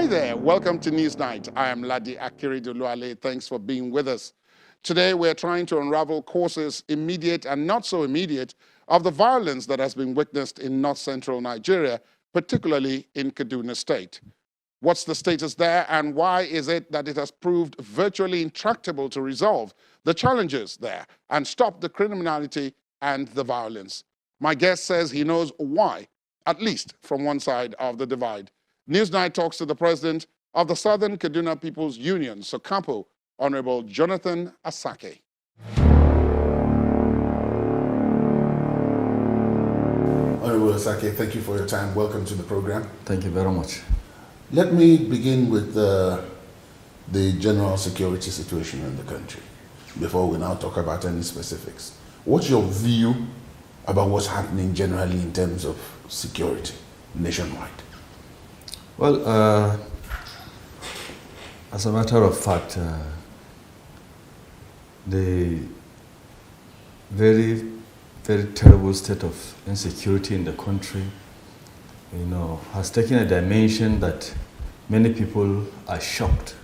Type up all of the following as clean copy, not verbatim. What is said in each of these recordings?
Hi there, welcome to Newsnight. I am Ladi Akiridoluale. Thanks for being with us. Today we're trying to unravel causes, immediate and not so immediate, of the violence that has been witnessed in north-central Nigeria, particularly in Kaduna State. What's the status there, and why is it that it has proved virtually intractable to resolve the challenges there and stop the criminality and the violence? My guest says he knows why, at least from one side of the divide. Newsnight talks to the president of the Southern Kaduna People's Union, SOCAPO, Honorable Jonathan Asake. Honorable Asake, thank you for your time. Welcome to the program. Thank you very much. Let me begin with the general security situation in the country before we now talk about any specifics. What's your view about what's happening generally in terms of security nationwide? Well, as a matter of fact, the very, very terrible state of insecurity in the country, has taken a dimension that many people are shocked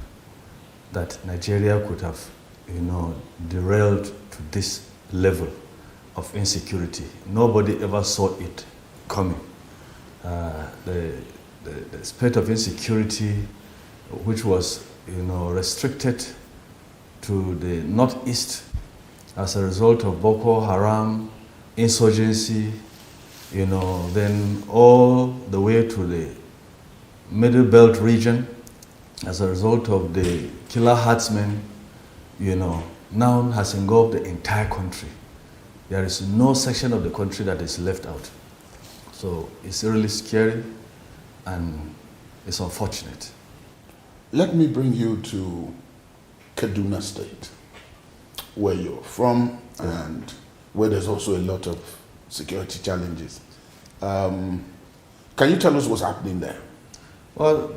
that Nigeria could have, derailed to this level of insecurity. Nobody ever saw it coming. The state of insecurity, which was, restricted to the northeast as a result of Boko Haram insurgency, then all the way to the Middle Belt region as a result of the killer herdsmen, now has engulfed the entire country. There is no section of the country that is left out. So it's really scary and it's unfortunate. Let me bring you to Kaduna State, where you're from and where there's also a lot of security challenges. Can you tell us what's happening there? Well,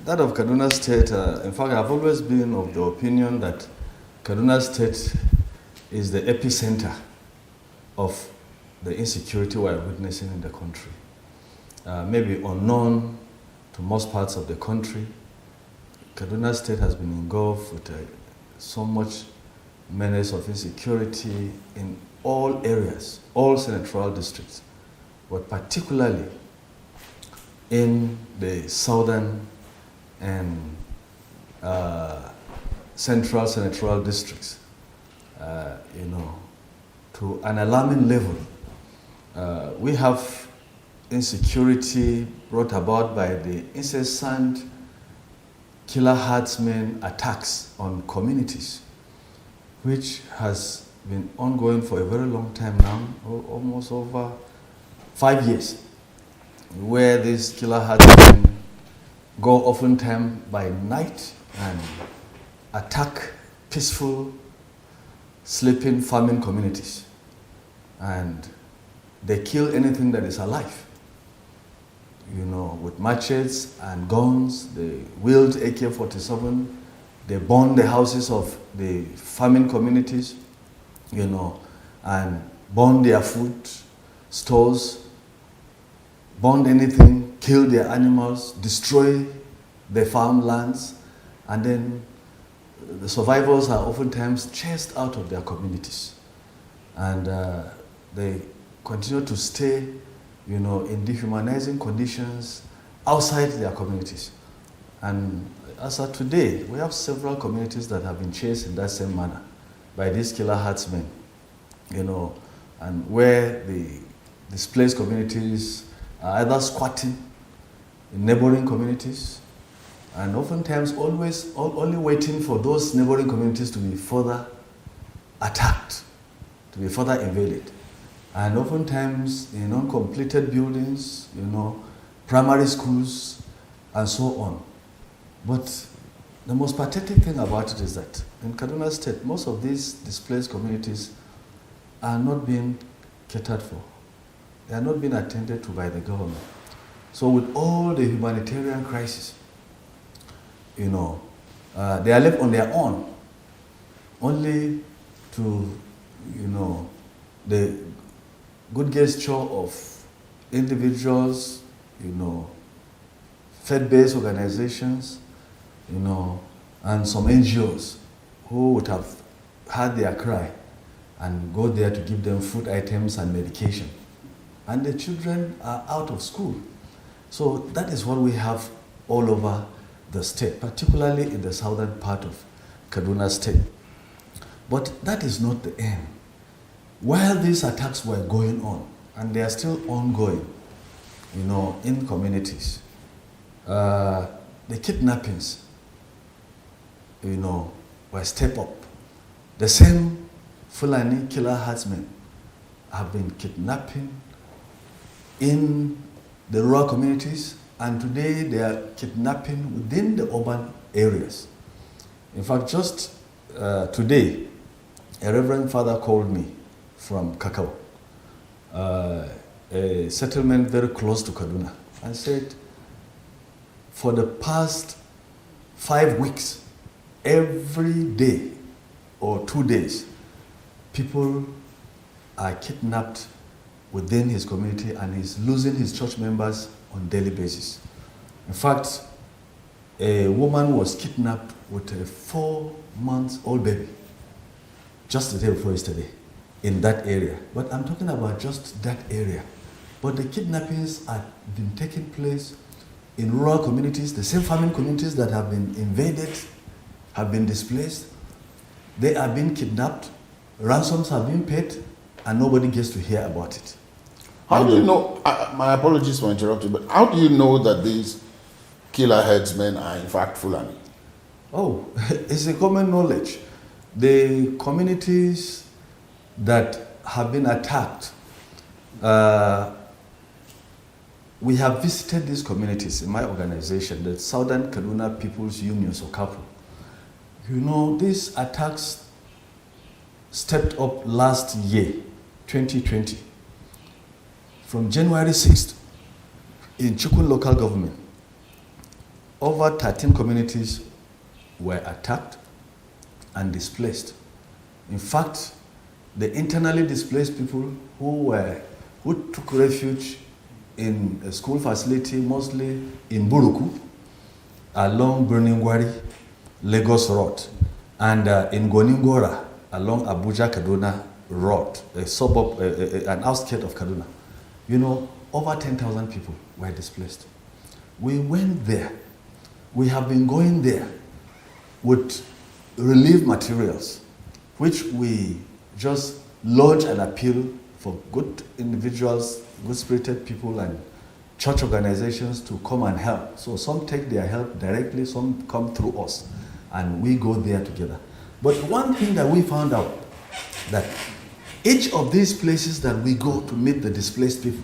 that of Kaduna State, in fact, I've always been of the opinion that Kaduna State is the epicenter of the insecurity we're witnessing in the country. Maybe unknown to most parts of the country, Kaduna State has been engulfed with so much menace of insecurity in all areas, all senatorial districts, but particularly in the southern and central senatorial districts, to an alarming level. We have insecurity brought about by the incessant killer herdsmen attacks on communities, which has been ongoing for a very long time now, almost over 5 years, where these killer herdsmen go oftentimes by night and attack peaceful, sleeping farming communities. And they kill anything that is alive. With machetes and guns, they wield AK-47, they burn the houses of the farming communities, and burn their food stores, burn anything, kill their animals, destroy their farmlands, and then the survivors are oftentimes chased out of their communities. And they continue to stay, in dehumanizing conditions outside their communities. And as of today, we have several communities that have been chased in that same manner by these killer herdsmen, and where the displaced communities are either squatting in neighboring communities, and oftentimes only waiting for those neighboring communities to be further attacked, to be further invaded. And oftentimes in uncompleted buildings, primary schools, and so on. But the most pathetic thing about it is that in Kaduna State, most of these displaced communities are not being catered for. They are not being attended to by the government. So with all the humanitarian crisis, they are left on their own, only to, the good gesture of individuals, faith-based organizations, and some NGOs who would have had their cry and go there to give them food items and medication. And the children are out of school. So that is what we have all over the state, particularly in the southern part of Kaduna State. But that is not the end. While these attacks were going on, and they are still ongoing, in communities, the kidnappings, were stepped up. The same Fulani killer herdsmen have been kidnapping in the rural communities, and today they are kidnapping within the urban areas. In fact, just today, a reverend father called me from Kakao, a settlement very close to Kaduna, and said, for the past 5 weeks, every day or 2 days, people are kidnapped within his community, and he's losing his church members on a daily basis. In fact, a woman was kidnapped with a 4-month-old baby just the day before yesterday in that area. But I'm talking about just that area. But the kidnappings have been taking place in rural communities, the same farming communities that have been invaded, have been displaced. They are being kidnapped, ransoms have been paid, and nobody gets to hear about it. How do you know, my apologies for interrupting, but how do you know that these killer headsmen are in fact Fulani? Oh, it's a common knowledge. The communities that have been attacked, we have visited these communities in my organization, the Southern Kaduna People's Union, SOCAPU. These attacks stepped up last year, 2020. From January 6th, in Chukun local government, over 13 communities were attacked and displaced. In fact, the internally displaced people who took refuge in a school facility, mostly in Buruku, along Birningwari, Lagos Road, and in Goningora, along Abuja-Kaduna Road, a suburb, an outskirt of Kaduna. Over 10,000 people were displaced. We went there. We have been going there with relief materials, which we just lodge an appeal for good individuals, good-spirited people, and church organizations to come and help. So some take their help directly, some come through us, and we go there together. But one thing that we found out, that each of these places that we go to meet the displaced people,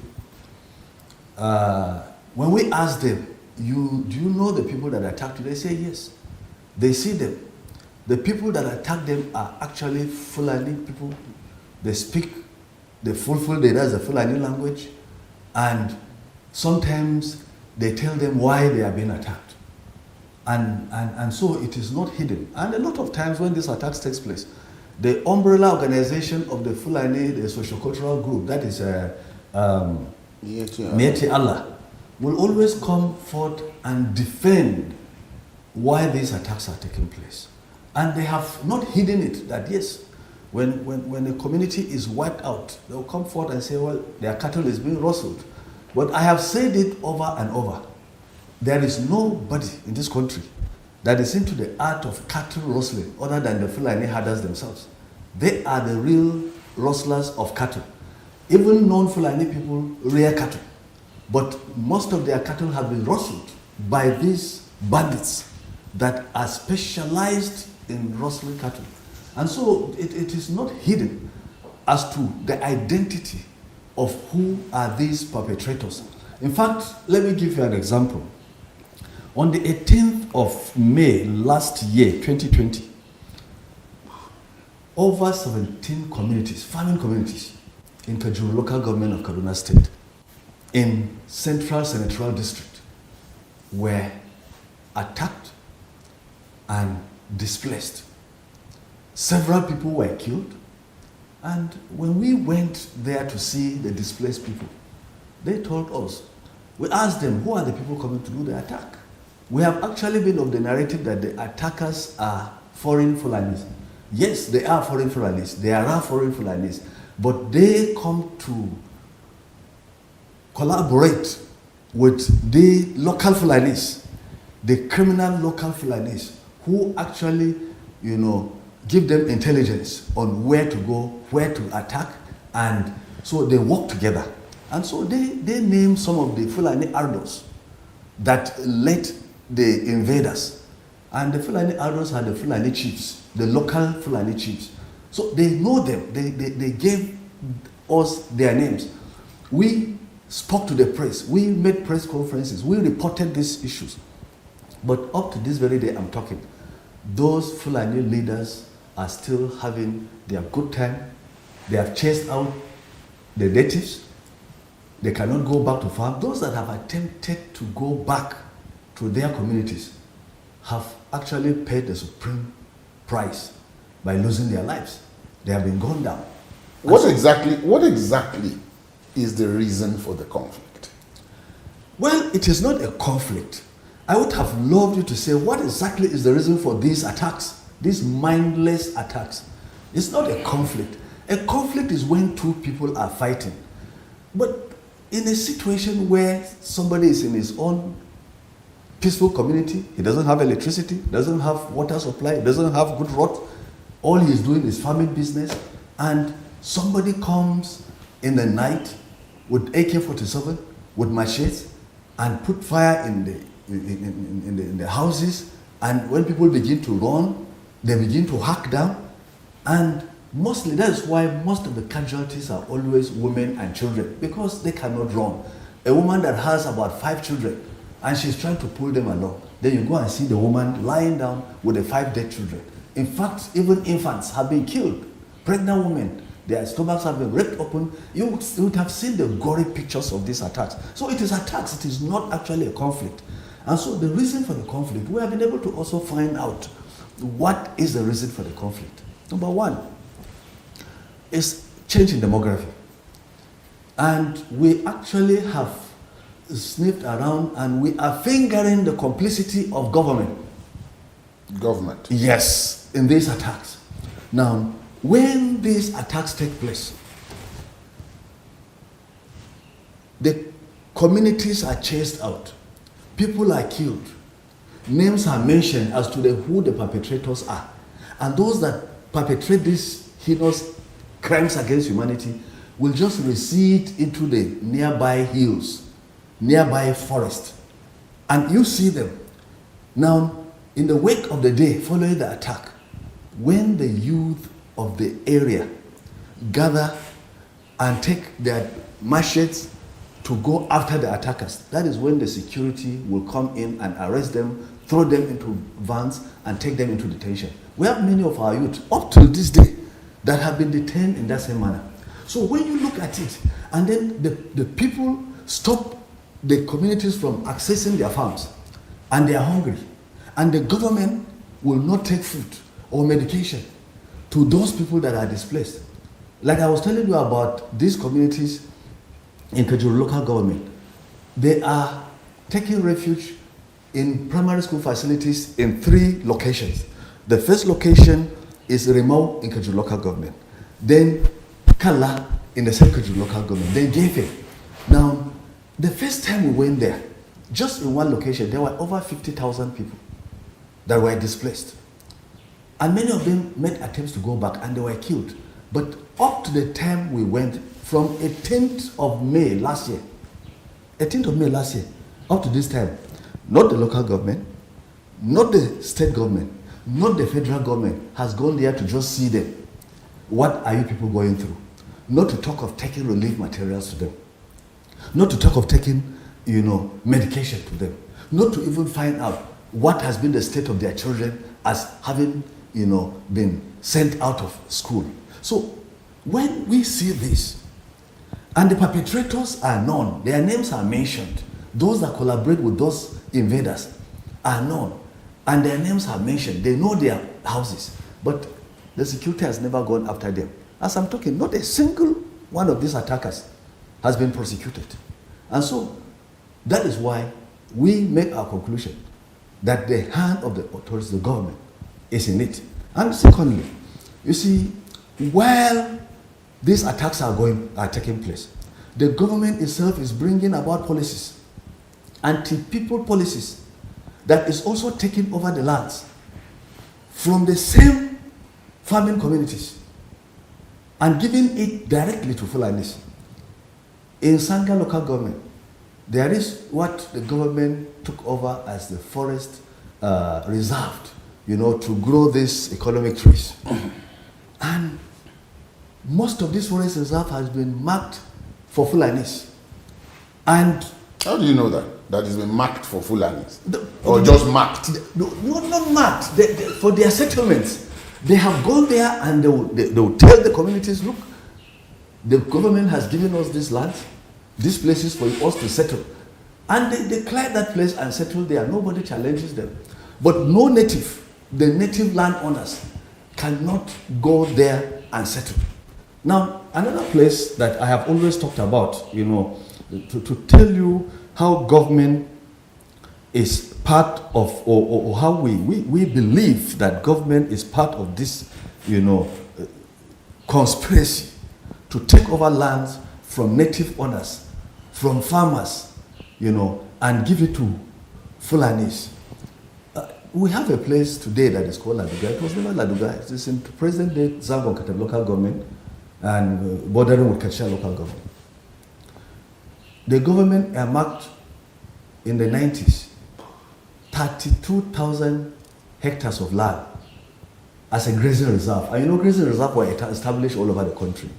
when we ask them, do you know the people that attacked you? They say yes. They see them. The people that attack them are actually Fulani people. They speak the that's the Fulani language, and sometimes they tell them why they are being attacked. And so it is not hidden. And a lot of times when these attacks takes place, the umbrella organization of the Fulani, the sociocultural group, that is Mieti Allah, will always come forth and defend why these attacks are taking place. And they have not hidden it, that yes, when a community is wiped out, they'll come forth and say, well, their cattle is being rustled. But I have said it over and over. There is nobody in this country that is into the art of cattle rustling other than the Fulani herders themselves. They are the real rustlers of cattle. Even non-Fulani people rear cattle, but most of their cattle have been rustled by these bandits that are specialized in rustling cattle. And so it is not hidden as to the identity of who are these perpetrators. In fact, let me give you an example. On the 18th of May last year, 2020, over 17 communities, farming communities, in Kaduna local government of Kaduna State, in Central Senatorial District, were attacked and displaced. Several people were killed, and when we went there to see the displaced people, they told us, We asked them, who are the people coming to do the attack? We have actually been of the narrative that the attackers are foreign Fulanis. Yes, they are foreign Fulanis. They are foreign Fulanis. But they come to collaborate with the local Fulanis, the criminal local Fulanis, who actually, give them intelligence on where to go, where to attack, and so they work together. And so they name some of the Fulani Ardos that led the invaders. And the Fulani Ardos are the Fulani chiefs, the local Fulani chiefs. So they know them. They gave us their names. We spoke to the press. We made press conferences. We reported these issues. But up to this very day I'm talking, those Fulani leaders are still having their good time. They have chased out the natives. They cannot go back to farm. Those that have attempted to go back to their communities have actually paid the supreme price by losing their lives. They have been gunned down. What exactly is the reason for the conflict? Well, it is not a conflict. I would have loved you to say what exactly is the reason for these attacks, these mindless attacks. It's not a conflict. A conflict is when two people are fighting. But in a situation where somebody is in his own peaceful community, he doesn't have electricity, doesn't have water supply, doesn't have good roads, all he is doing is farming business, and somebody comes in the night with AK-47, with machetes, and put fire in the houses, and when people begin to run, they begin to hack down, and mostly that is why most of the casualties are always women and children, because they cannot run. A woman that has about 5 children and she's trying to pull them along, then you go and see the woman lying down with the 5 dead children. In fact, even infants have been killed. Pregnant women, their stomachs have been ripped open. You would have seen the gory pictures of these attacks. So it is attacks, it is not actually a conflict. And so the reason for the conflict, we have been able to also find out what is the reason for the conflict. Number one is change in demography. And we actually have sniffed around and we are fingering the complicity of government. Government? Yes, in these attacks. Now, when these attacks take place, the communities are chased out. People are killed. Names are mentioned as to who the perpetrators are. And those that perpetrate these heinous crimes against humanity will just recede into the nearby hills, nearby forest. And you see them. Now, in the wake of the day following the attack, when the youth of the area gather and take their machetes to go after the attackers, that is when the security will come in and arrest them, throw them into vans and take them into detention. We have many of our youth up till this day that have been detained in that same manner. So when you look at it, and then the people stop the communities from accessing their farms, and they are hungry, and the government will not take food or medication to those people that are displaced. Like I was telling you about these communities in Kaduna local government, they are taking refuge in primary school facilities in 3 locations. The first location is Rimau in Kaduna local government, then Kala in the second Kaduna local government, then Gefe. Now, the first time we went there, just in one location, there were over 50,000 people that were displaced. And many of them made attempts to go back and they were killed. But up to the time we went, from 18th of May last year, up to this time, not the local government, not the state government, not the federal government has gone there to just see them. What are you people going through? Not to talk of taking relief materials to them. Not to talk of taking, medication to them. Not to even find out what has been the state of their children as having, been sent out of school. So when we see this, and the perpetrators are known, their names are mentioned, those that collaborate with those invaders are known, and their names are mentioned, they know their houses, but the security has never gone after them. As I'm talking, not a single one of these attackers has been prosecuted. And so, That is why we make our conclusion that the hand of the authorities, the government, is in it. And secondly, you see, while these attacks are taking place, the government itself is bringing about policies, anti-people policies, that is also taking over the lands from the same farming communities and giving it directly to Fulanis. In Sanga local government, there is what the government took over as the forest reserved, to grow these economic trees. And most of this forest reserve has been marked for Fulanis. And how do you know that? That has been marked for Fulanis? Or just marked? No, not marked. For their settlements. They have gone there and they will tell the communities, look, the government has given us this land, these places for us to settle. And they declare that place and settle there. Nobody challenges them. But no native, the native landowners, cannot go there and settle. Now, another place that I have always talked about, to tell you how government is part of, or how we believe that government is part of this, conspiracy to take over lands from native owners, from farmers, and give it to Fulanis. We have a place today that is called Laduga. It was never Laduga. It is in present-day Zangon Katab local government and bordering with Katsina local government. The government earmarked in the 90s 32,000 hectares of land as a grazing reserve. And grazing reserve were established all over the country.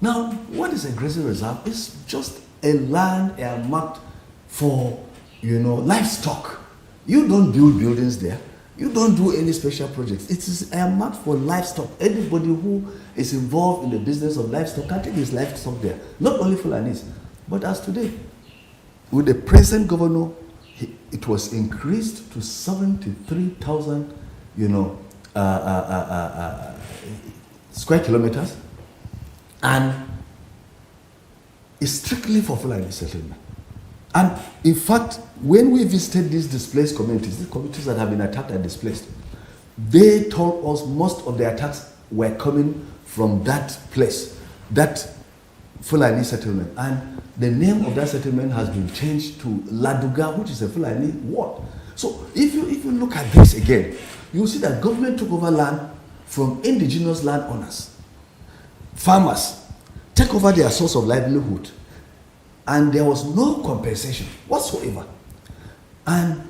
Now, what is a grazing reserve? It's just a land earmarked for, livestock. You don't build buildings there. You don't do any special projects. It is earmarked for livestock. Anybody who is involved in the business of livestock can take his livestock there. Not only Fulanis, but as today, with the present governor, it was increased to 73,000, square kilometers, and it's strictly for Fulani settlement. And in fact, when we visited these displaced communities, these communities that have been attacked and displaced, they told us most of the attacks were coming from that place, that Fulani settlement. And the name of that settlement has been changed to Laduga, which is a Fulani word. So if you look at this again, you see that government took over land from indigenous landowners. Farmers take over their source of livelihood, and there was no compensation whatsoever, and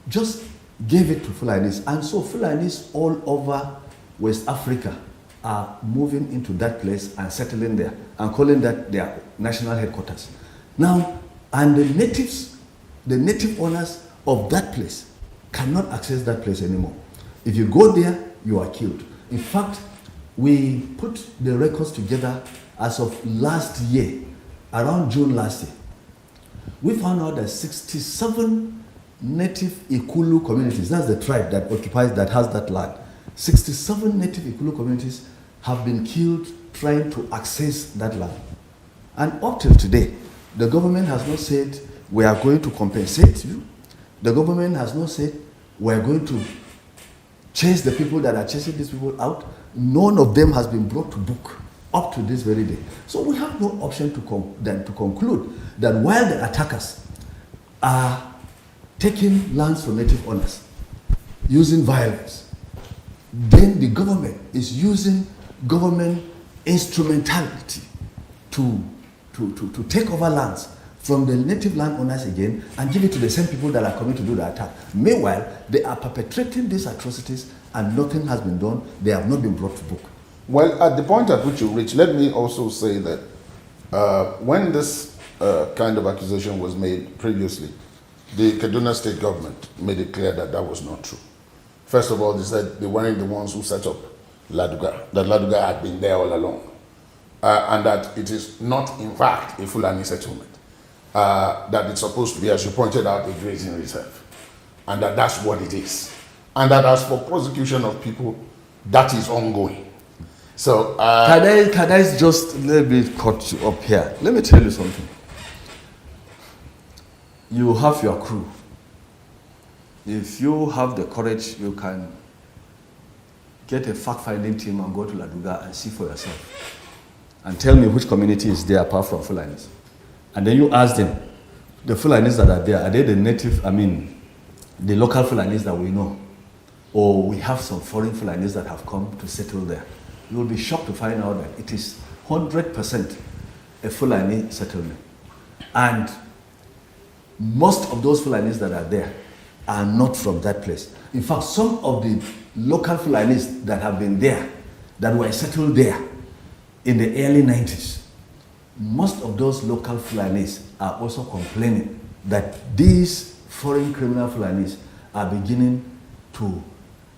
just gave it to Fulanis. And so Fulanis all over West Africa are moving into that place and settling there and calling that their national headquarters. Now, and the native owners of that place cannot access that place anymore. If you go there, you are killed. In fact, we put the records together as of last year, around June last year. We found out that 67 native Ikulu communities, that's the tribe that has that land, 67 native Ikulu communities have been killed trying to access that land. And up till today, the government has not said, we are going to compensate you. The government has not said, we are going to chase the people that are chasing these people out. None of them has been brought to book up to this very day. So we have no option than to conclude that while the attackers are taking lands from native owners, using violence, then the government is using government instrumentality to take over lands from the native landowners again and give it to the same people that are coming to do the attack. Meanwhile, they are perpetrating these atrocities and nothing has been done. They have not been brought to book. Well, at the point at which you reach, let me also say that when this kind of accusation was made previously, the Kaduna state government made it clear that that was not true. First of all, they said they weren't the ones who set up Laduga, that Laduga had been there all along, and that it is not, in fact, a Fulani settlement, that it's supposed to be, as you pointed out, a grazing reserve, and that that's what it is. And that as for prosecution of people, that is ongoing. So, can I just let me cut you up here? Let me tell you something. you have your crew. If you have the courage, you can get a fact-finding team and go to Laduga and see for yourself. And tell me which community is there apart from Fulanis. And then you ask them, the Fulanis that are there, are they the native, the local Fulanis that we know? Or we have some foreign Fulanis that have come to settle there? You will be shocked to find out that it is 100% a Fulani settlement. And most of those Fulanis that are there are not from that place. In fact, some of the local Fulanis that have been there, that were settled there in the early 90s, most of those local Fulanis are also complaining that these foreign criminal Fulanis are beginning to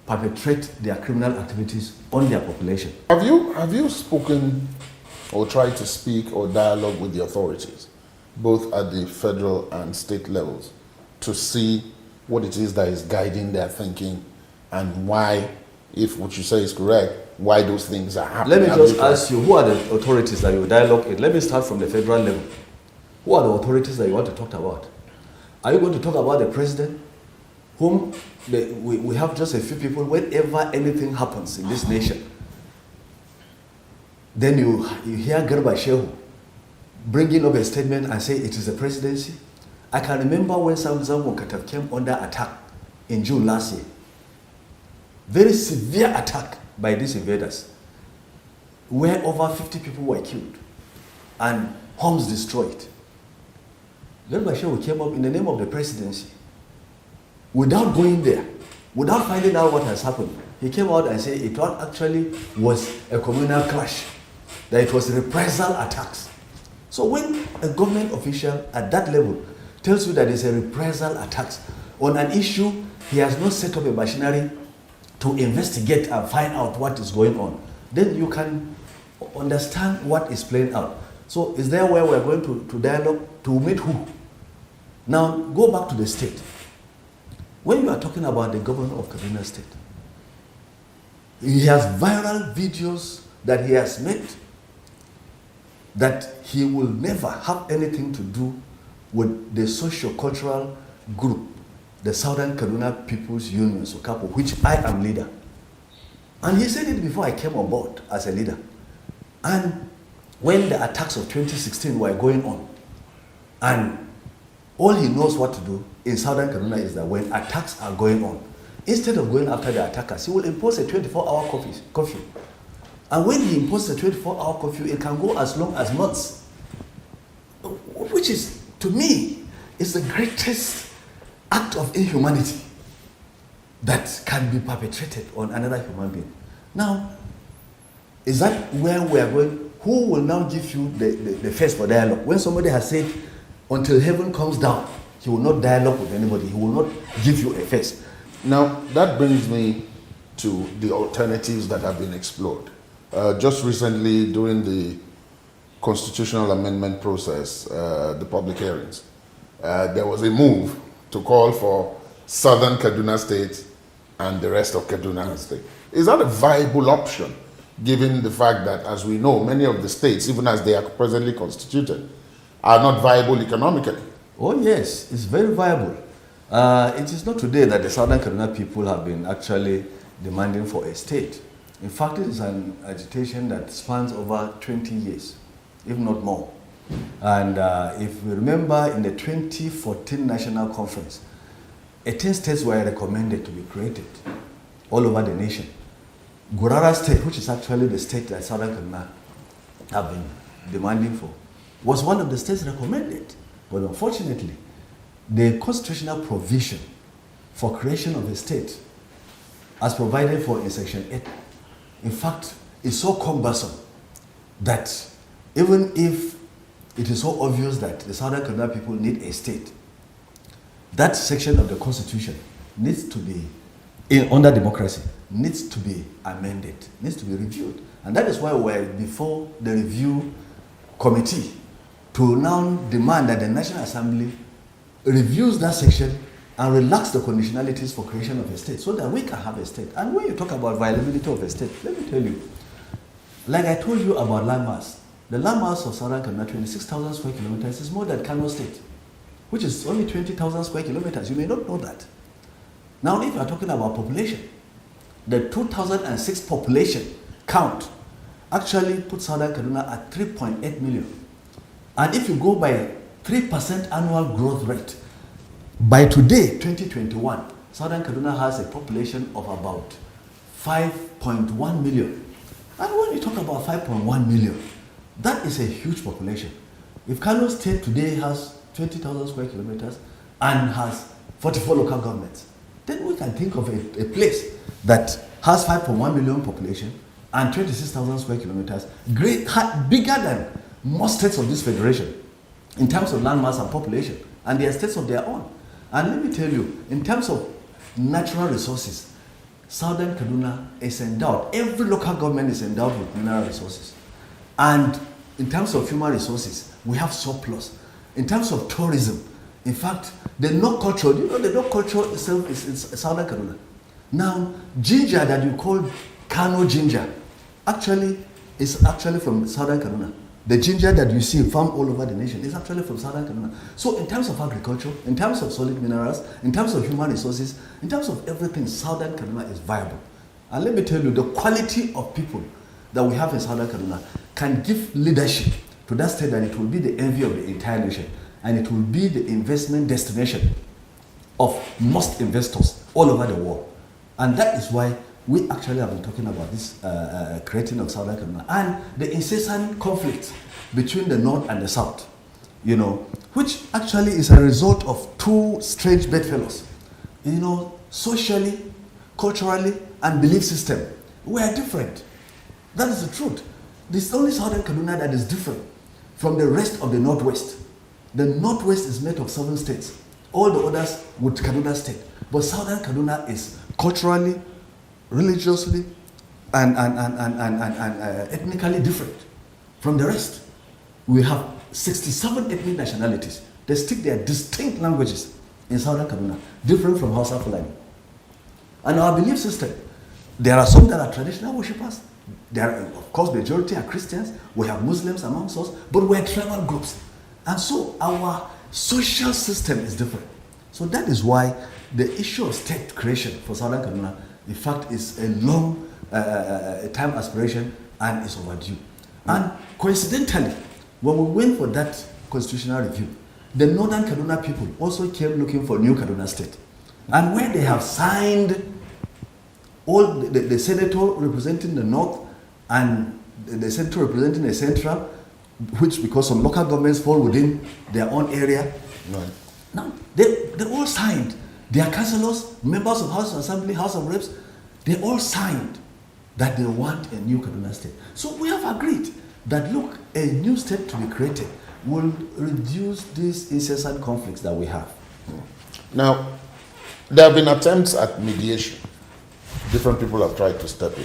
perpetrate their criminal activities on their population. Have you spoken or tried to speak or dialogue with the authorities, both at the federal and state levels, to see what it is that is guiding their thinking and why, if what you say is correct, why those things are happening? Let me just ask you, who are the authorities that you dialogue with? Let me start from the federal level. Who are the authorities that you want to talk about? Are you going to talk about the president, whom we have just a few people, whenever anything happens in this nation, then you hear Garba Shehu bringing up a statement and say it is the presidency? I can remember when Zambo Kataf came under attack in June last year. Very severe attack by these invaders, where over 50 people were killed and homes destroyed. Garba Shehu came up in the name of the presidency. Without going there, without finding out what has happened, he came out and said it actually was a communal clash, that it was reprisal attacks. So when a government official at that level tells you that it's a reprisal attacks on an issue, he has not set up a machinery to investigate and find out what is going on, then you can understand what is playing out. So is there where we're going to dialogue? To meet who? Now go back to the state. When you are talking about the governor of Kaduna State, he has viral videos that he has made that he will never have anything to do with the socio-cultural group, the Southern Kaduna People's Union, SOCAPO, which I am leader. And he said it before I came on board as a leader. And when the attacks of 2016 were going on, and all he knows what to do in Southern Kaduna is that when attacks are going on, instead of going after the attackers, he will impose a 24-hour curfew. And when he imposes a 24-hour curfew, it can go as long as months. Which is, to me, is the greatest act of inhumanity that can be perpetrated on another human being. Now, is that where we are going? Who will now give you the face for dialogue? When somebody has said, until heaven comes down, he will not dialogue with anybody. He will not give you a face. Now, that brings me to the alternatives that have been explored. Just recently, during the constitutional amendment process, the public hearings, there was a move to call for Southern Kaduna State and the rest of Kaduna State. Is that a viable option, given the fact that, as we know, many of the states, even as they are presently constituted, are not viable economically? Oh yes, it's very viable. It is not today that the Southern Kaduna people have been actually demanding for a state. In fact, it is an agitation that spans over 20 years, if not more. And if we remember, in the 2014 National Conference, 18 states were recommended to be created all over the nation. Gurara State, which is actually the state that Southern Kaduna have been demanding for, was one of the states recommended. But unfortunately, the constitutional provision for creation of a state, as provided for in Section 8, in fact, is so cumbersome that even if it is so obvious that the Southern Kaduna people need a state, that section of the Constitution needs to be, under democracy, needs to be amended, needs to be reviewed. And that is why we're before the review committee to now demand that the National Assembly reviews that section and relax the conditionalities for creation of a state so that we can have a state. And when you talk about viability of a state, let me tell you, like I told you about landmass, the landmass of Southern Kaduna, 26,000 square kilometers, is more than Kano State, which is only 20,000 square kilometers. You may not know that. Now, if you are talking about population, the 2006 population count actually put Southern Kaduna at 3.8 million. And if you go by 3% annual growth rate, by today, 2021, Southern Kaduna has a population of about 5.1 million. And when you talk about 5.1 million, that is a huge population. If Kano State today has 20,000 square kilometers and has 44 local governments, then we can think of a place that has 5.1 million population and 26,000 square kilometers, bigger than most states of this federation in terms of land mass and population, and they are states of their own. And let me tell you, in terms of natural resources, Southern Kaduna is endowed, every local government is endowed with mineral resources. And in terms of human resources, we have surplus. In terms of tourism, in fact, the Nok culture, the Nok culture itself is Southern Kaduna. Now, ginger that you call Kano ginger, is actually from Southern Kaduna. The ginger that you see farmed all over the nation is actually from Southern Kaduna. So in terms of agriculture, in terms of solid minerals, in terms of human resources, in terms of everything, Southern Kaduna is viable. And let me tell you, the quality of people that we have in Southern Kaduna can give leadership to that state, that it will be the envy of the entire nation, and it will be the investment destination of most investors all over the world. And that is why we actually have been talking about this creating of Southern Kaduna and the incessant conflict between the North and the South, which actually is a result of two strange bedfellows. Socially, culturally, and belief system. We are different. That is the truth. This only Southern Kaduna that is different from the rest of the Northwest. The Northwest is made of 7 states. All the others with Kaduna State. But Southern Kaduna is culturally, religiously, and ethnically different from the rest. We have 67 ethnic nationalities. They speak their distinct languages in Southern Kaduna, different from Hausa Fulani. And our belief system, there are some that are traditional worshippers. There are, of course, majority are Christians. We have Muslims amongst us, but we're tribal groups. And so our social system is different. So that is why the issue of state creation for Southern Kaduna, in fact, is a long time aspiration and is overdue. And coincidentally, when we went for that constitutional review, the Northern Kaduna people also came looking for new Kaduna State. And when they have signed all the senator representing the North and the senator representing the Central, which because some local governments fall within their own area, Right. now they all signed. Their councillors, members of House of Assembly, House of Reps, they all signed that they want a new Kaduna State. So we have agreed that, look, a new state to be created will reduce these incessant conflicts that we have. Now, there have been attempts at mediation. Different people have tried to step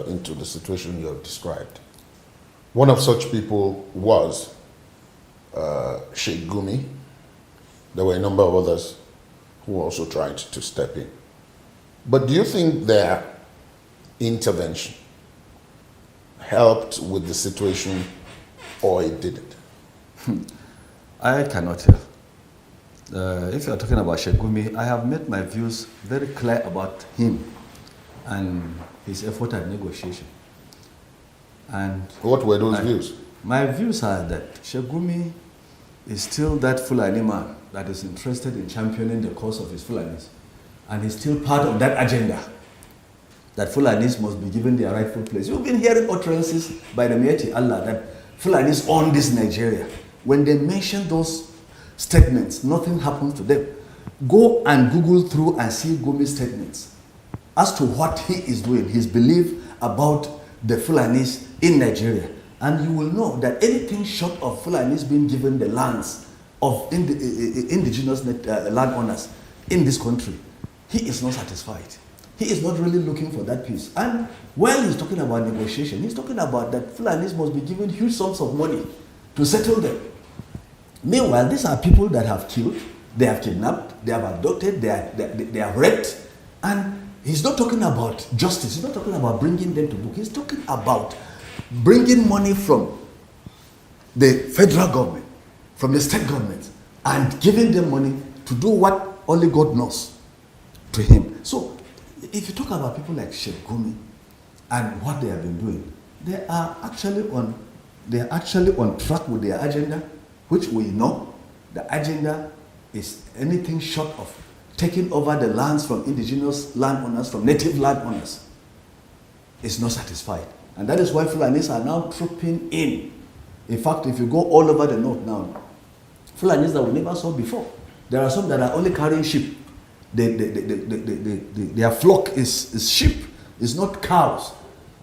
into the situation you have described. One of such people was Sheikh Gumi. There were a number of others who also tried to step in. But do you think their intervention helped with the situation or it didn't? I cannot tell. If you are talking about Sheikh Gumi, I have made my views very clear about him and his effort at negotiation. And What were those views? my views are that Sheikh Gumi is still that Fulani man that is interested in championing the cause of his Fulanis. And he's still part of that agenda, that Fulanis must be given their rightful place. You've been hearing utterances by the Mighty Allah that Fulanis own this Nigeria. When they mention those statements, nothing happens to them. Go and Google through and see Gumi's statements as to what he is doing, his belief about the Fulanis in Nigeria. And you will know that anything short of Fulanis being given the lands of indigenous landowners in this country, he is not satisfied. He is not really looking for that peace. And while he's talking about negotiation, he's talking about that Fulanis must be given huge sums of money to settle them. Meanwhile, these are people that have killed, they have kidnapped, they have abducted, they have raped. And he's not talking about justice. He's not talking about bringing them to book. He's talking about bringing money from the federal government, from the state government, and giving them money to do what only God knows to him. So if you talk about people like Sheikh Gumi and what they have been doing, they are actually on track with their agenda, which we know. The agenda is anything short of taking over the lands from indigenous landowners, from native landowners. Is not satisfied. And that is why Fulanis are now trooping in. In fact, if you go all over the north now, Fulanis that we never saw before. There are some that are only carrying sheep. Their flock is sheep, it's not cows.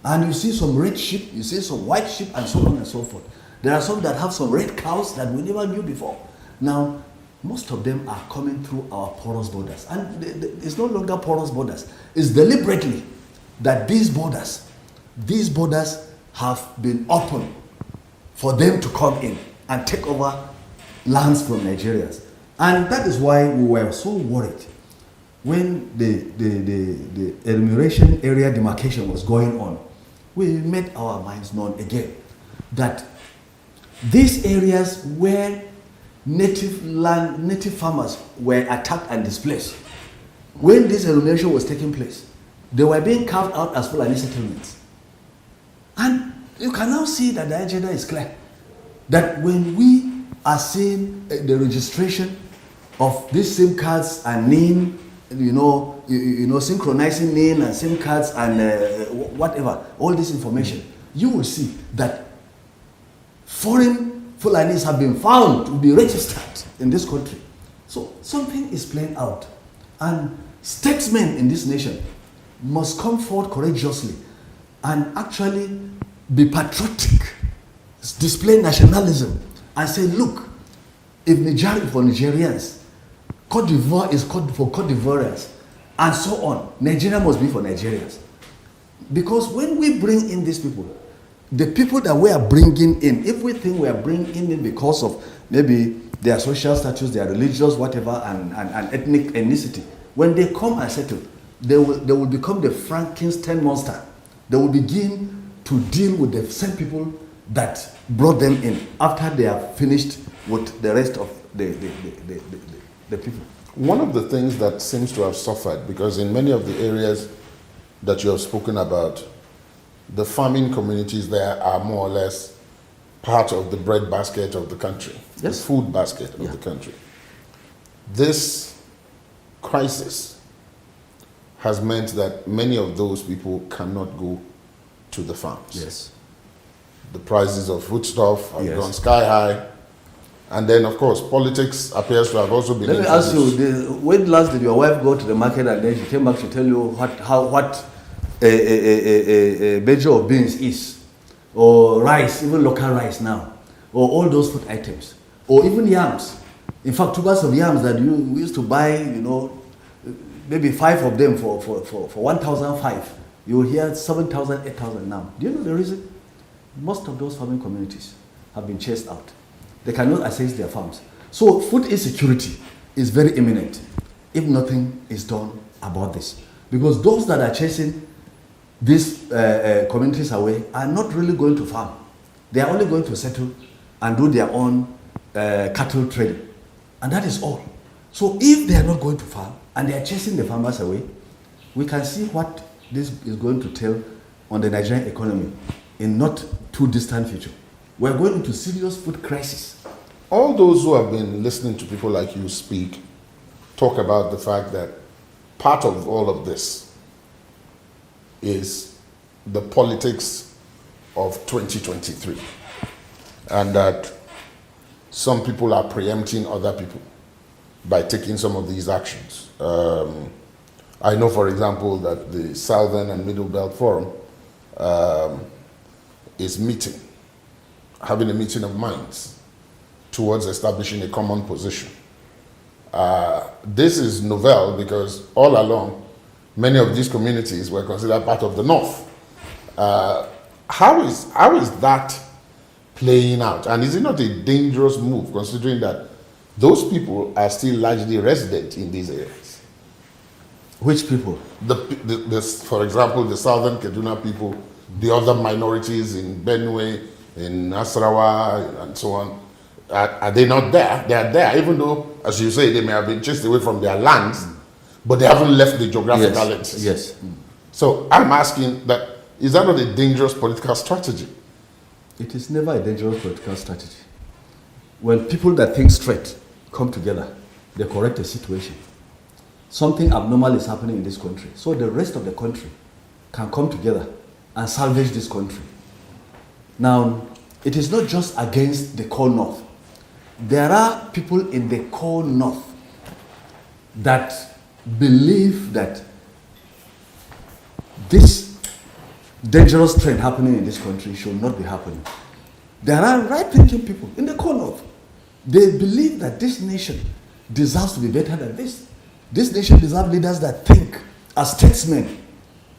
And you see some red sheep, you see some white sheep, and so on and so forth. There are some that have some red cows that we never knew before. Now, most of them are coming through our porous borders. And it's no longer porous borders. It's deliberately that these borders have been open for them to come in and take over lands from Nigerians. And that is why we were so worried when the enumeration area demarcation was going on. We made our minds known again that these areas where native farmers were attacked and displaced, when this enumeration was taking place, they were being carved out as Fulani settlements. And you can now see that the agenda is clear. That when we are seeing the registration of these SIM cards and name, synchronizing name and SIM cards and whatever, all this information, you will see that foreign Fulanis have been found to be registered in this country. So something is playing out. And statesmen in this nation must come forward courageously and actually be patriotic, display nationalism, and say, look, if Nigeria is for Nigerians, Cote d'Ivoire is for Cote d'Ivoirians, and so on. Nigeria must be for Nigerians. Because when we bring in these people, the people that we are bringing in, if we think we are bringing in because of maybe their social status, their religious, whatever, and ethnic ethnicity, when they come and settle, they will become the Frankenstein monster. They will begin to deal with the same people that brought them in after they have finished with the rest of the people. One of the things that seems to have suffered, because in many of the areas that you have spoken about, the farming communities there are more or less part of the bread basket of the country, yes, the food basket of the country. This crisis has meant that many of those people cannot go to the farms. Yes. The prices of foodstuff have gone sky high. And then, of course, politics appears to have also been introduced. Let me ask you, when last did your wife go to the market and then she came back to tell you what a measure of beans is, or rice, even local rice now, or all those food items, or even yams. In fact, tubers of yams that we used to buy, maybe 5 of them for 1,005. You will hear 7,000, 8,000 now. Do you know the reason? Most of those farming communities have been chased out. They cannot access their farms. So food insecurity is very imminent if nothing is done about this. Because those that are chasing these communities away are not really going to farm. They are only going to settle and do their own cattle trading. And that is all. So if they are not going to farm and they are chasing the farmers away, we can see what this is going to tell on the Nigerian economy in not too distant future. We are going into serious food crisis. All those who have been listening to people like you speak talk about the fact that part of all of this is the politics of 2023, and that some people are preempting other people by taking some of these actions. I know, for example, that the Southern and Middle Belt Forum is having a meeting of minds towards establishing a common position. This is novel because all along, many of these communities were considered part of the North. How is that playing out? And is it not a dangerous move, considering that those people are still largely resident in these areas? Which people? For example, the Southern Kaduna people, the other minorities in Benue, in Nasarawa, and so on. Are they not there? They are there, even though, as you say, they may have been chased away from their lands, but they haven't left the geographical axis. Yes. So I'm asking that, is that not a dangerous political strategy? It is never a dangerous political strategy. When people that think straight come together, they correct a situation. Something abnormal is happening in this country. So the rest of the country can come together and salvage this country. Now, it is not just against the core north. There are people in the core north that believe that this dangerous trend happening in this country should not be happening. There are right-thinking people in the core north. They believe that this nation deserves to be better than this. This nation deserves leaders that think as statesmen,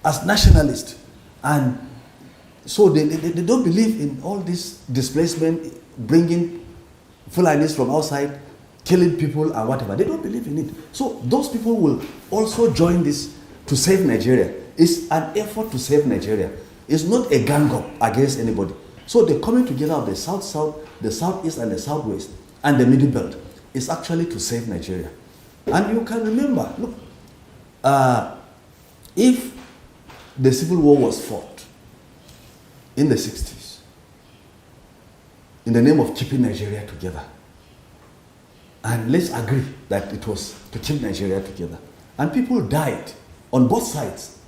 as nationalists, and so they don't believe in all this displacement, bringing Fulanis from outside, killing people and whatever. They don't believe in it. So those people will also join this to save Nigeria. It's an effort to save Nigeria. It's not a gang up against anybody. So the coming together of the South-South, the Southeast and the Southwest, and the Middle Belt is actually to save Nigeria. And you can remember, look, if the Civil War was fought in the 60s, in the name of keeping Nigeria together, and let's agree that it was to keep Nigeria together, and people died on both sides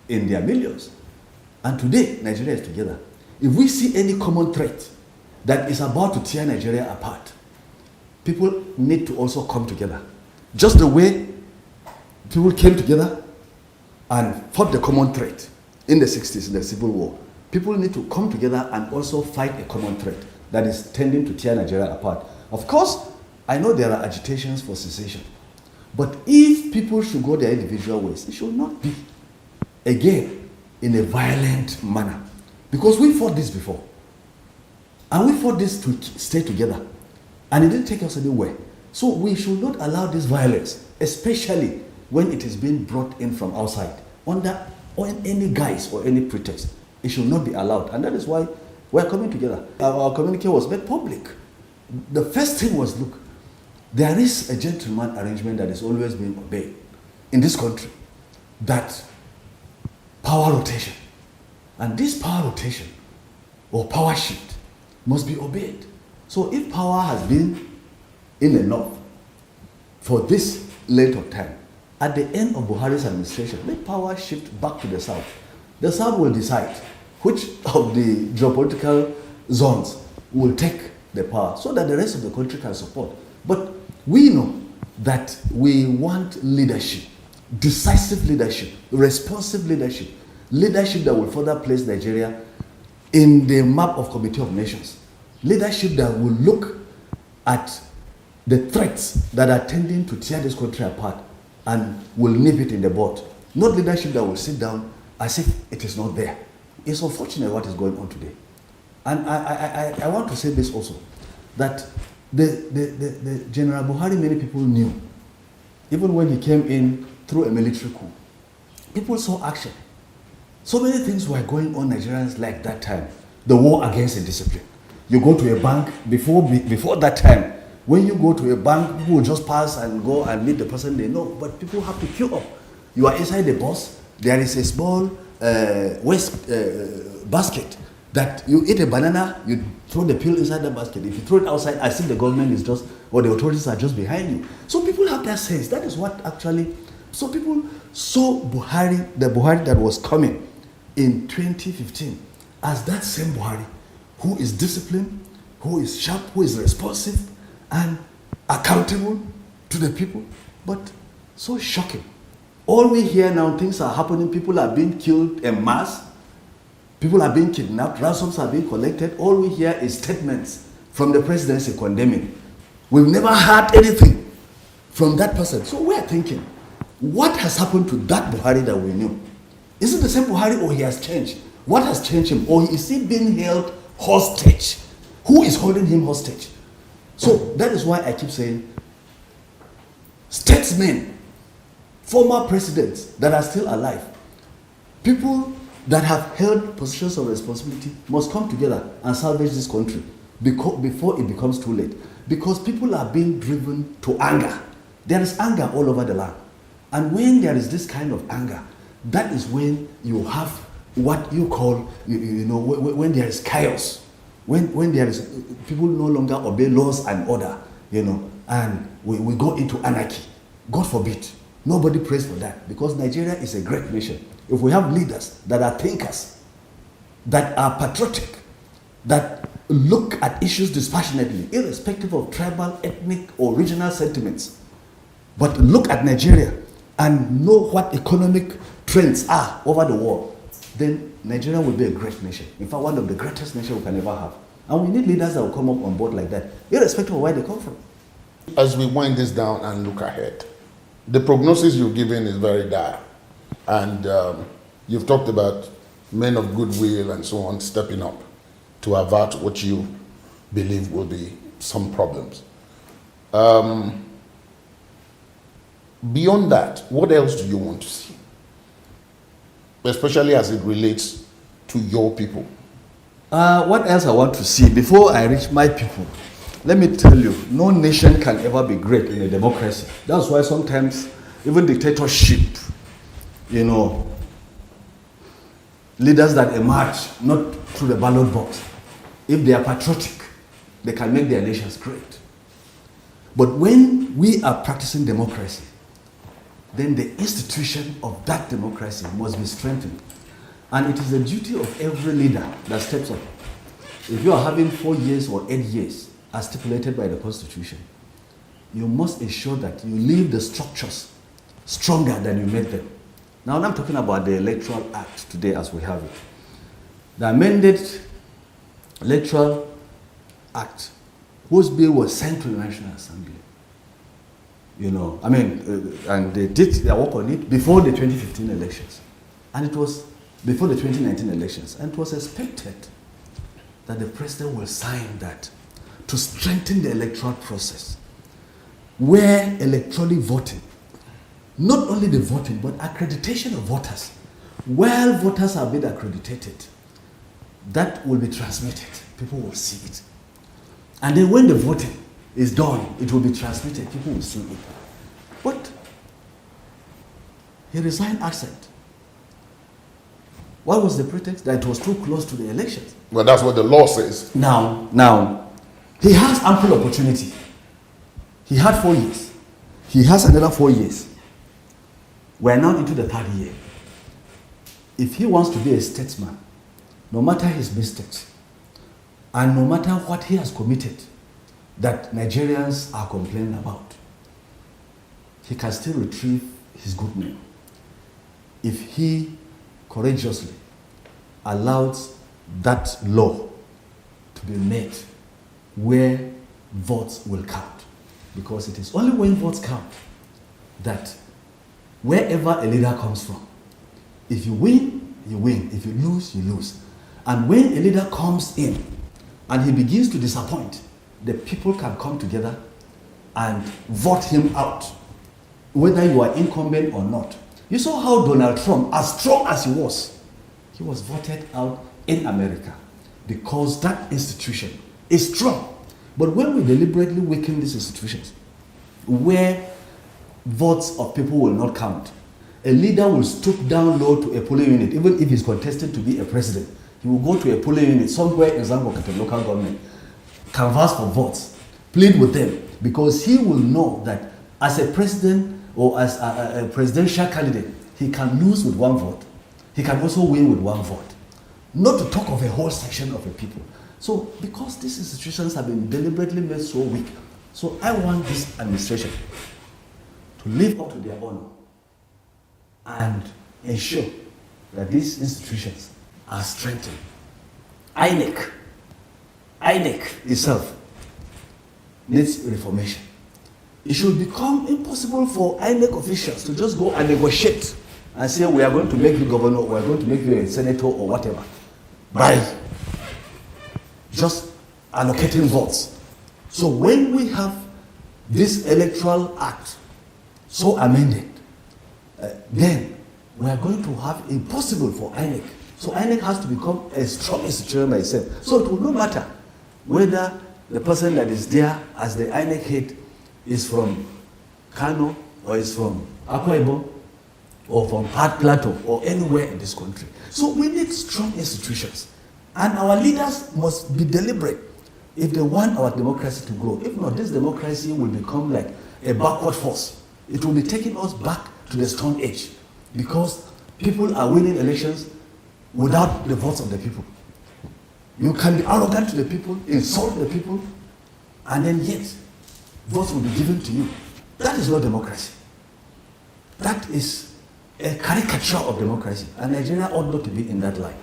in their millions, and today Nigeria is together. If we see any common threat that is about to tear Nigeria apart, people need to also come together. Just the way people came together and fought the common threat in the 60s, in the Civil War, people need to come together and also fight a common threat that is tending to tear Nigeria apart. Of course, I know there are agitations for secession, but if people should go their individual ways, it should not be, again, in a violent manner. Because we fought this before. And we fought this to stay together. And it didn't take us anywhere. So we should not allow this violence, especially when it is being brought in from outside, under any guise or any pretext. It should not be allowed. And that is why we're coming together. Our communique was made public. The first thing was, look, there is a gentleman arrangement that is always being obeyed in this country, that power rotation. And this power rotation or power shift must be obeyed. So if power has been in the north for this length of time, at the end of Buhari's administration, let power shift back to the south. The south will decide which of the geopolitical zones will take the power so that the rest of the country can support. But we know that we want leadership, decisive leadership, responsive leadership, leadership that will further place Nigeria in the map of Committee of Nations, leadership that will look at the threats that are tending to tear this country apart and will nip it in the bud. Not leadership that will sit down as if it is not there. It's unfortunate what is going on today. And I want to say this also, that the General Buhari, many people knew, even when he came in through a military coup, people saw action. So many things were going on Nigerians like that time. The war against indiscipline. You go to a bank, before that time, when you go to a bank, people will just pass and go and meet the person they know, but people have to queue up. You are inside the bus, there is a small waste basket that you eat a banana, you throw the peel inside the basket. If you throw it outside, I think the government is just, or the authorities are just behind you. So people have that sense. That is what actually, so people saw Buhari, the Buhari that was coming in 2015, as that same Buhari who is disciplined, who is sharp, who is responsive and accountable to the people, but so shocking. All we hear now, things are happening, people are being killed en masse, people are being kidnapped, ransoms are being collected. All we hear is statements from the presidency condemning. We've never heard anything from that person. So we're thinking, what has happened to that Buhari that we knew? Is it the same Buhari or he has changed? What has changed him? Or is he being held hostage? Who is holding him hostage? So that is why I keep saying, statesmen, former presidents that are still alive, people that have held positions of responsibility must come together and salvage this country. before it becomes too late. Because people are being driven to anger. There is anger all over the land. And when there is this kind of anger, that is when you have what you call, when there is chaos. When there is, people no longer obey laws and order, and we go into anarchy. God forbid. Nobody prays for that, because Nigeria is a great nation. If we have leaders that are thinkers, that are patriotic, that look at issues dispassionately, irrespective of tribal, ethnic, or regional sentiments, but look at Nigeria and know what economic trends are over the world, then Nigeria will be a great nation. In fact, one of the greatest nations we can ever have. And we need leaders that will come up on board like that, irrespective of where they come from. As we wind this down and look ahead, the prognosis you've given is very dire. And you've talked about men of goodwill and so on stepping up to avert what you believe will be some problems. Beyond that, what else do you want to see? Especially as it relates to your people. What else I want to see? Before I reach my people, let me tell you, no nation can ever be great in a democracy. That's why sometimes even dictatorship, leaders that emerge not through the ballot box, if they are patriotic, they can make their nations great. But when we are practicing democracy, then the institution of that democracy must be strengthened. And it is the duty of every leader that steps up. If you are having 4 years or 8 years, as stipulated by the Constitution, you must ensure that you leave the structures stronger than you made them. Now I'm talking about the Electoral Act today as we have it. The amended Electoral Act, whose bill was sent to the National Assembly. And they did their work on it before the 2015 elections. And it was before the 2019 elections. And it was expected that the president will sign that to strengthen the electoral process, where electorally voting, not only the voting, but accreditation of voters. While voters are being accredited, that will be transmitted. People will see it. And then when the voting is done, it will be transmitted. People will see it. But he resigned absent. What was the pretext? That it was too close to the elections. Well, that's what the law says. Now, he has ample opportunity. He had 4 years. He has another 4 years. We are now into the 3rd year. If he wants to be a statesman, no matter his mistakes, and no matter what he has committed that Nigerians are complaining about, he can still retrieve his good name if he courageously allows that law to be made where votes will count. Because it is only when votes count that wherever a leader comes from, if you win, you win. If you lose, you lose. And when a leader comes in and he begins to disappoint, the people can come together and vote him out, whether you are incumbent or not. You saw how Donald Trump, as strong as he was voted out in America because that institution is strong. But when we deliberately weaken these institutions, where votes of people will not count, a leader will stoop down low to a polling unit, even if he's contested to be a president. He will go to a polling unit somewhere in Zambia at the local government, canvass for votes, plead with them, because he will know that as a president or as a presidential candidate, he can lose with 1 vote. He can also win with 1 vote. Not to talk of a whole section of the people. So, because these institutions have been deliberately made so weak, so I want this administration to live up to their honor and ensure that these institutions are strengthened. INEC itself needs reformation. It should become impossible for INEC officials to just go and negotiate and say, we are going to make you governor, we are going to make you a senator or whatever, by just allocating votes. So when we have this electoral act so amended, then we are going to have impossible for INEC. So INEC has to become a strong institution by itself. So it will not matter whether the person that is there as the INEC head is from Kano or is from Akwa Ibom or from Hard Plateau or anywhere in this country. So we need strong institutions. And our leaders must be deliberate if they want our democracy to grow. If not, this democracy will become like a backward force. It will be taking us back to the Stone Age because people are winning elections without the votes of the people. You can be arrogant to the people, insult the people, and then yet votes will be given to you. That is not democracy. That is a caricature of democracy, and Nigeria ought not to be in that line.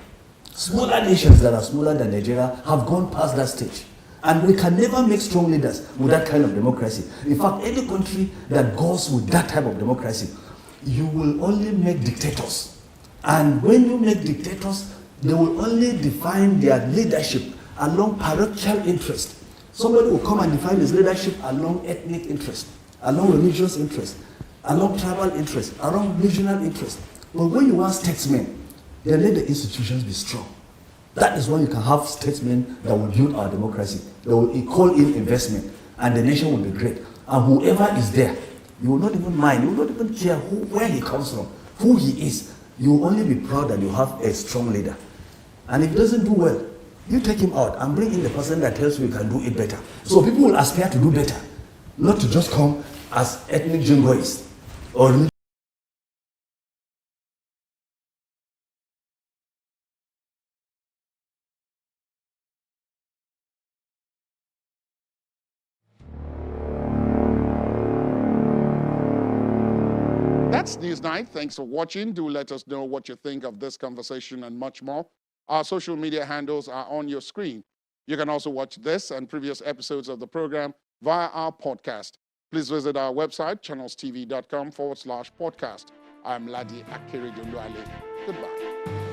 Smaller nations that are smaller than Nigeria have gone past that stage. And we can never make strong leaders with that kind of democracy. In fact, any country that goes with that type of democracy, you will only make dictators. And when you make dictators, they will only define their leadership along parochial interest. Somebody will come and define his leadership along ethnic interest, along religious interest, along tribal interest, along regional interest. But when you want statesmen, then let the institutions be strong. That is when you can have statesmen that will build our democracy, that will call in investment, and the nation will be great. And whoever is there, you will not even mind, you will not even care where he comes from, who he is. You will only be proud that you have a strong leader. And if he doesn't do well, you take him out and bring in the person that tells you can do it better. So people will aspire to do better, not to just come as ethnic jingoists or religious. That's Newsnight. Thanks for watching. Do let us know what you think of this conversation and much more. Our social media handles are on your screen. You can also watch this and previous episodes of the program via our podcast. Please visit our website, channelstv.com/podcast. I'm Ladi Akiridoluale. Goodbye.